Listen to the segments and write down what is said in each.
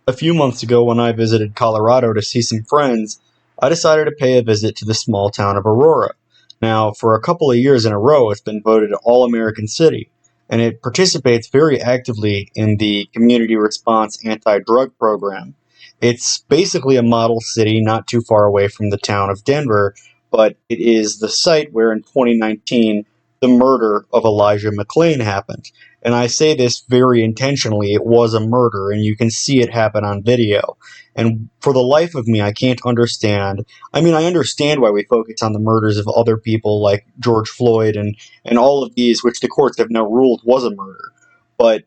A few months ago, when I visited Colorado to see some friends, I decided to pay a visit to the small town of Aurora. Now, for a couple of years in a row, it's been voted All-American City, and it participates very actively in the Community Response Anti-Drug Program. It's basically a model city not too far away from the town of Denver, but it is the site where in 2019 the murder of Elijah McClain happened. And I say this very intentionally. It was a murder, and you can see it happen on video. And for the life of me, I can't understand. I mean, I understand why we focus on the murders of other people like George Floyd and all of these, which the courts have now ruled was a murder. But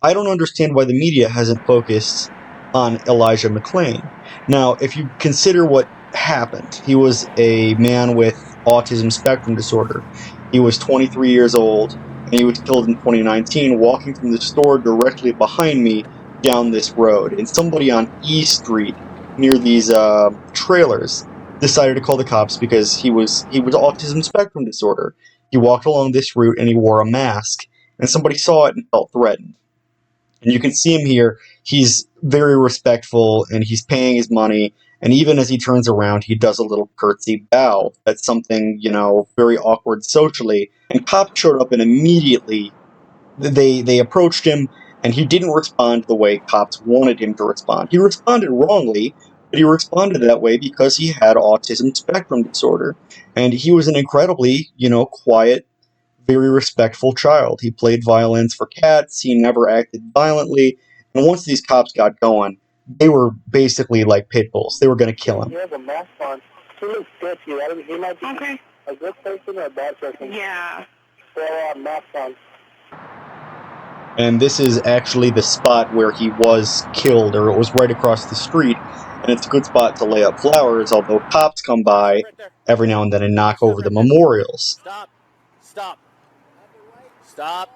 I don't understand why the media hasn't focused on Elijah McClain. Now, if you consider what happened, he was a man with autism spectrum disorder. He was 23 years old, and he was killed in 2019 walking from the store directly behind me down this road. And somebody on E Street, near these trailers, decided to call the cops because he was autism spectrum disorder. He walked along this route and he wore a mask, and somebody saw it and felt threatened. And you can see him here. He's very respectful, and he's paying his money. And even as he turns around, he does a little curtsy bow. That's something, very awkward socially. And cops showed up, and immediately they approached him, and he didn't respond the way cops wanted him to respond. He responded wrongly, but he responded that way because he had autism spectrum disorder. And he was an incredibly, quiet, very respectful child. He played violins for cats. He never acted violently. And once these cops got going, they were basically like pit bulls. They were going to kill him. He has a mask on. He looks sketchy. He might be a good person or a bad person. Yeah. So, mask on. And this is actually the spot where he was killed, or it was right across the street. And it's a good spot to lay up flowers, although cops come by every now and then and knock over the memorials. Stop. Stop. Stop.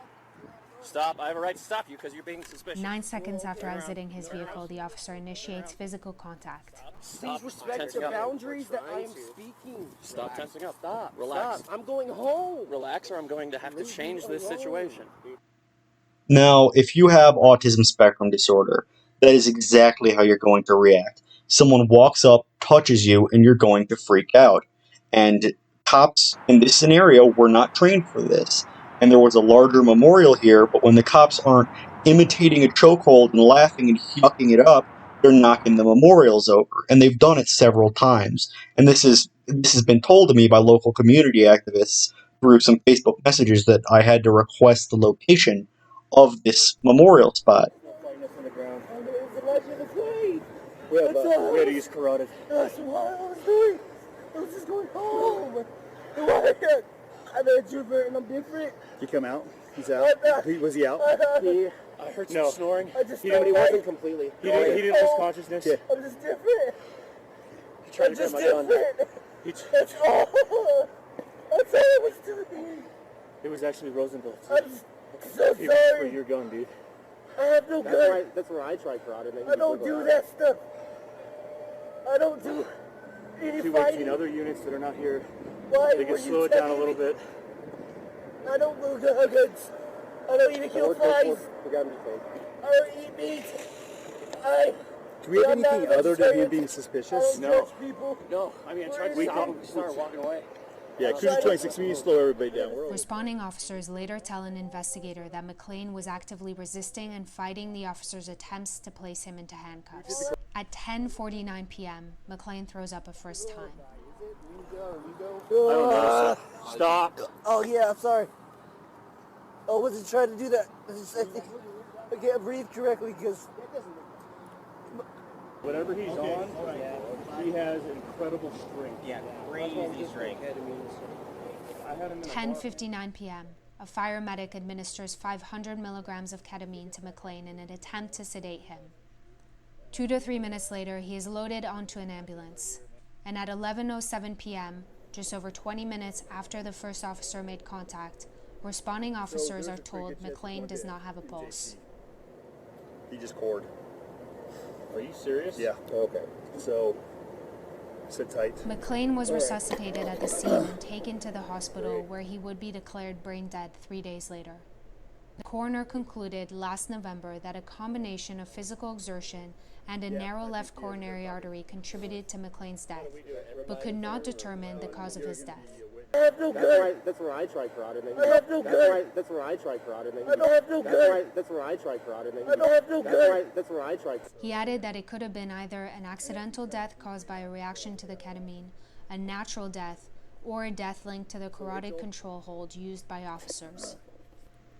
Stop. I have a right to stop you because you're being suspicious. 9 seconds after exiting his vehicle, the officer initiates physical contact. Stop. Please respect the boundaries that I am speaking. Stop tensing up. Stop. Relax. Stop. I'm going home. Relax, or I'm going to have to change this situation. Now, if you have autism spectrum disorder, that is exactly how you're going to react. Someone walks up, touches you, and you're going to freak out. And cops in this scenario were not trained for this. And there was a larger memorial here, but when the cops aren't imitating a chokehold and laughing and yucking it up, they're knocking the memorials over. And they've done it several times. And this has been told to me by local community activists through some Facebook messages that I had to request the location of this memorial spot. We had to use carotid. That's what I was doing. I was just going home. I'm an introvert and I'm different. Did he come out? He's out? Was he out? I heard some snoring. He wasn't completely. He didn't lose consciousness. Yeah. I'm just different. He tried to grab my gun. That's all. That's all I was doing. It was actually Rosenville. I'm so For sorry. your gun, dude. I have no gun. That's where I tried carotid. I don't do that stuff. I don't do any fighting. Other units that are not here. Why? They can slow it down a little bit. I don't do guns. I don't even kill flies. I don't eat meat. Do we have anything other than him being suspicious? No. People. No, I mean, I tried to stop him to start walking away. Yeah, Cruiser 26, we need to slow everybody down. Responding officers later tell an investigator that McClain was actively resisting and fighting the officers' attempts to place him into handcuffs. At 10:49 p.m., McClain throws up a first time. Stop. Oh yeah, I'm sorry. I wasn't trying to do that. I can't breathe correctly because Whatever he's on, he has incredible strength. Yeah, crazy strength. 10:59 p.m., a fire medic administers 500 milligrams of ketamine to McClain in an attempt to sedate him. 2 to 3 minutes later, he is loaded onto an ambulance. And at 11:07 p.m., just over 20 minutes after the first officer made contact, responding officers are told McClain does not have a pulse. He just cored. Are you serious? Yeah. Okay. So, sit tight. McClain was resuscitated at the scene and taken to the hospital where he would be declared brain dead 3 days later. The coroner concluded last November that a combination of physical exertion and a narrow left coronary artery contributed to McClain's death, but could not determine the cause of his death. That's where I tried carotid. That's where I tried carotid. That's where I tried carotid. That's where I tried. He added that it could have been either an accidental death caused by a reaction to the ketamine, a natural death, or a death linked to the carotid control hold used by officers.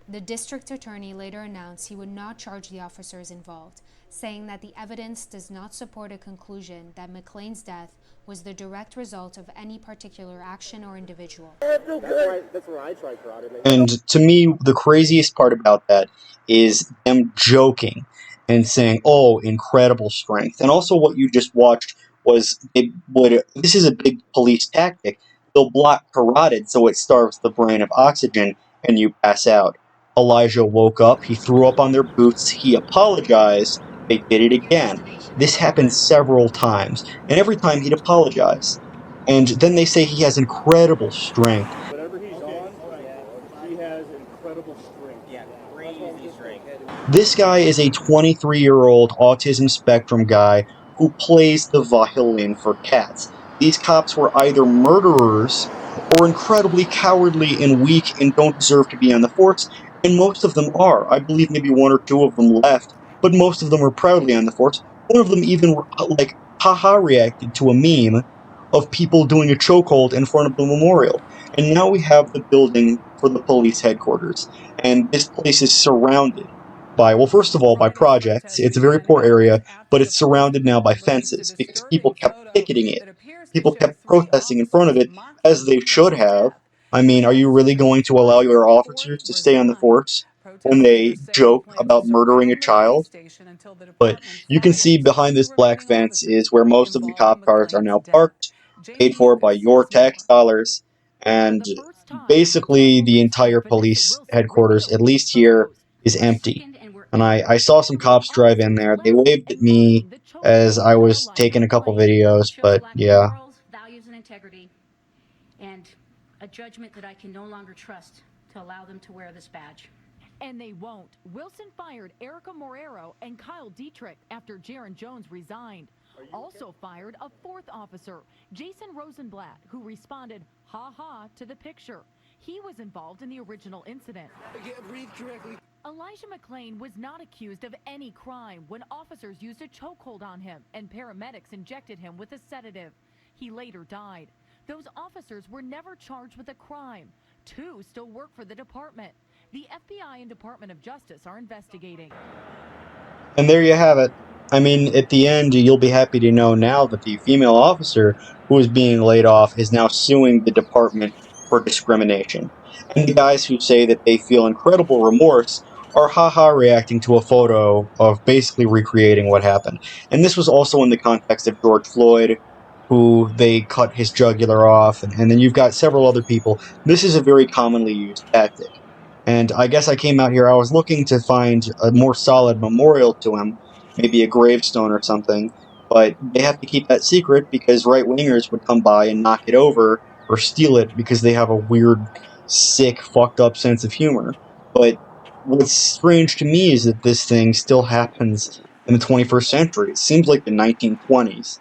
The district attorney later announced he would not charge the officers involved, saying that the evidence does not support a conclusion that McClain's death was the direct result of any particular action or individual. That's where I tried carotid. And to me, the craziest part about that is them joking and saying, "Oh, incredible strength." And also, what you just watched was this is a big police tactic. They'll block carotid so it starves the brain of oxygen and you pass out. Elijah woke up, he threw up on their boots, he apologized, they did it again. This happened several times, and every time he'd apologize. And then they say he has incredible strength. Whatever he's on, he has incredible strength. Yeah, crazy strength. This guy is a 23-year-old autism spectrum guy who plays the violin for cats. These cops were either murderers or incredibly cowardly and weak and don't deserve to be on the force, and most of them are. I believe maybe one or two of them left, but most of them are proudly on the force. One of them even, haha reacted to a meme of people doing a chokehold in front of the memorial. And now we have the building for the police headquarters, and this place is surrounded by, well, first of all, by projects. It's a very poor area, but it's surrounded now by fences because people kept picketing it. People kept protesting in front of it, as they should have. I mean, are you really going to allow your officers to stay on the force when they joke about murdering a child? But you can see behind this black fence is where most of the cop cars are now parked, paid for by your tax dollars, and basically the entire police headquarters, at least here, is empty. And I saw some cops drive in there. They waved at me as I was taking a couple videos, but yeah. Values and integrity, and a judgment that I can no longer trust to allow them to wear this badge. And they won't. Wilson fired Erica Morero and Kyle Dietrich after Jaron Jones resigned. Also fired a fourth officer, Jason Rosenblatt, who responded, "Ha-ha," to the picture. He was involved in the original incident. I can't breathe correctly. Elijah McClain was not accused of any crime when officers used a chokehold on him and paramedics injected him with a sedative. He later died. Those officers were never charged with a crime. 2 still work for the department. The FBI and Department of Justice are investigating. And there you have it. I mean, at the end, you'll be happy to know now that the female officer who is being laid off is now suing the department for discrimination. And the guys who say that they feel incredible remorse are haha reacting to a photo of basically recreating what happened. And this was also in the context of George Floyd, who they cut his jugular off, and then you've got several other people. This is a very commonly used tactic. And I guess I came out here, I was looking to find a more solid memorial to him, maybe a gravestone or something, but they have to keep that secret because right-wingers would come by and knock it over or steal it because they have a weird, sick, fucked up sense of humor. But what's strange to me is that this thing still happens in the 21st century. It seems like the 1920s.